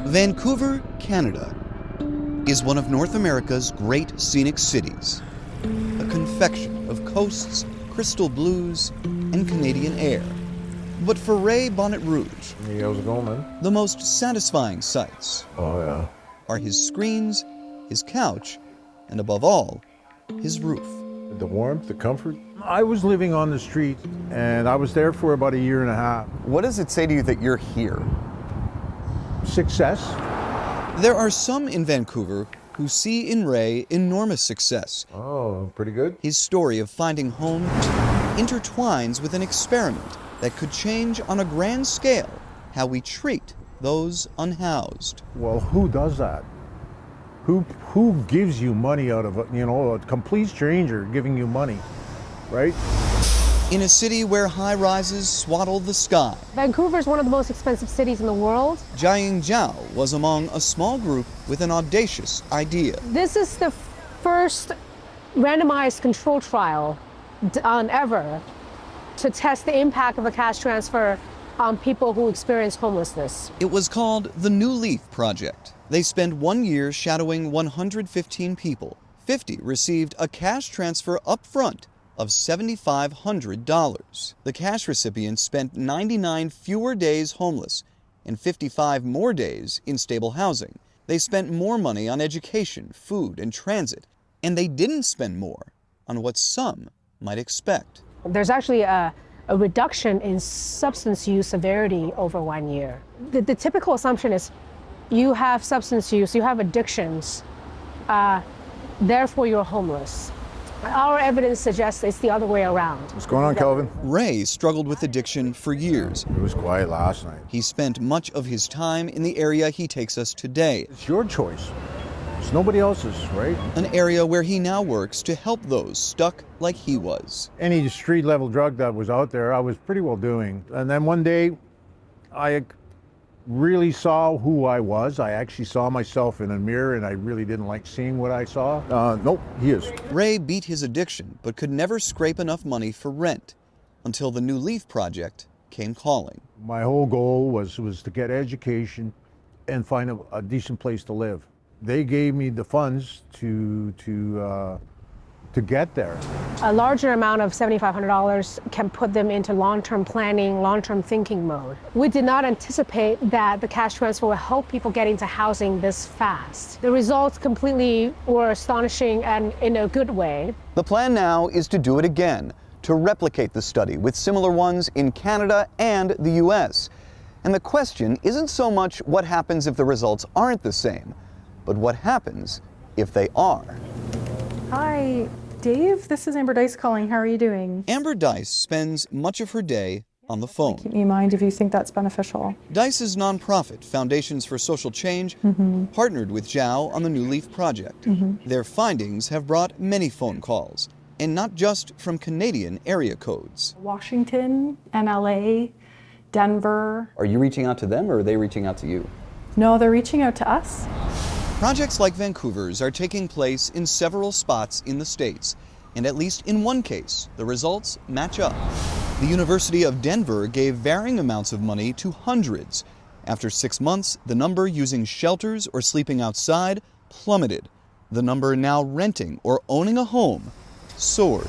Vancouver, Canada, is one of North America's great scenic cities, a confection of coasts, crystal blues, and Canadian air. But for Ray Bonnet Rouge, hey, how's it going, man? the most satisfying sights are his screens, his couch, and above all, his roof. the warmth, the comfort. I was living on the street, and I was there for about a year and a half. What does it say to you that you're here? Success. There are some in Vancouver who see in Ray enormous success. Oh, pretty good. His story of finding home intertwines with an experiment that could change on a grand scale how we treat those unhoused. Well, who does that? Who gives you money out of a complete stranger giving you money, right? In a city where high-rises swaddle the sky, Vancouver is one of the most expensive cities in the world. Jiaying Zhao was among a small group with an audacious idea. This is the first randomized control trial done ever to test the impact of a cash transfer on people who experience homelessness. It was called the New Leaf Project. They spent 1 year shadowing 115 people. 50 received a cash transfer up front of $7,500. The cash recipients spent 99 fewer days homeless and 55 more days in stable housing. They spent more money on education, food, and transit, and they didn't spend more on what some might expect. There's actually a reduction in substance use severity over 1 year. The typical assumption is you have substance use, you have addictions, therefore you're homeless. Our evidence suggests it's the other way around. What's going on, Kelvin? Ray struggled with addiction for years. It was quiet last night. He spent much of his time in the area he takes us today, It's your choice. It's nobody else's, right? an area where he now works to help those stuck like he was. Any street level drug that was out there, I was pretty well doing. And then one day, I really saw who I was. I actually saw myself in a mirror, and I really didn't like seeing what I saw. Nope, he is. Ray beat his addiction, but could never scrape enough money for rent until the New Leaf Project came calling. My whole goal was to get education and find a decent place to live. They gave me the funds to get there. A larger amount of $7,500 can put them into long-term planning, long-term thinking mode. We did not anticipate that the cash transfer will help people get into housing this fast. The results completely were astonishing and in a good way. The plan now is to do it again, to replicate the study with similar ones in Canada and the US. And the question isn't so much what happens if the results aren't the same, but what happens if they are. Hi, Dave. This is Amber Dice calling. How are you doing? Amber Dice spends much of her day on the phone. Keep me in mind if you think that's beneficial. Dice's nonprofit, Foundations for Social Change, partnered with Zhao on the New Leaf Project. Their findings have brought many phone calls, and not just from Canadian area codes. Washington, MLA, Denver. Are you reaching out to them, or are they reaching out to you? No, they're reaching out to us. Projects like Vancouver's are taking place in several spots in the States, and at least in one case, the results match up. The University of Denver gave varying amounts of money to hundreds. After 6 months, the number using shelters or sleeping outside plummeted. The number now renting or owning a home soared.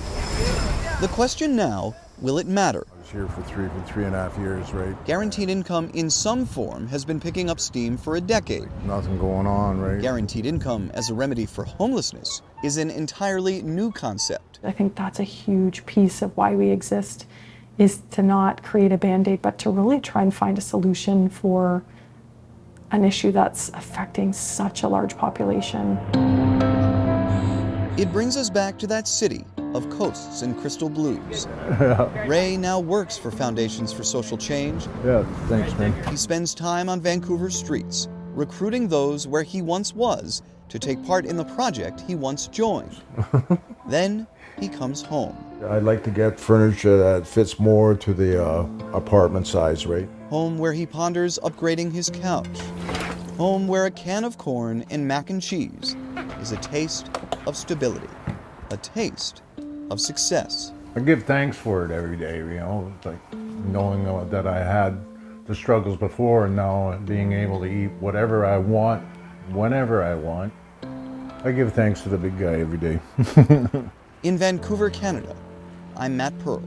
The question now, will it matter? I was here for three and a half years, right? Guaranteed income in some form has been picking up steam for a decade. Nothing going on, right? Guaranteed income as a remedy for homelessness is an entirely new concept. I think that's a huge piece of why we exist, is to not create a Band-Aid, but to really try and find a solution for an issue that's affecting such a large population. It brings us back to that city of coasts and crystal blues. Ray now works for Foundations for Social Change. Yeah, thanks, man. He spends time on Vancouver's streets, recruiting those where he once was to take part in the project he once joined. Then he comes home. I'd like to get furniture that fits more to the apartment size, right? Home where he ponders upgrading his couch. Home where a can of corn and mac and cheese is a taste of stability, a taste of success. I give thanks for it every day, it's like knowing that I had the struggles before, and now being able to eat whatever I want, whenever I want, I give thanks to the big guy every day. In Vancouver, Canada, I'm Matt Pearl.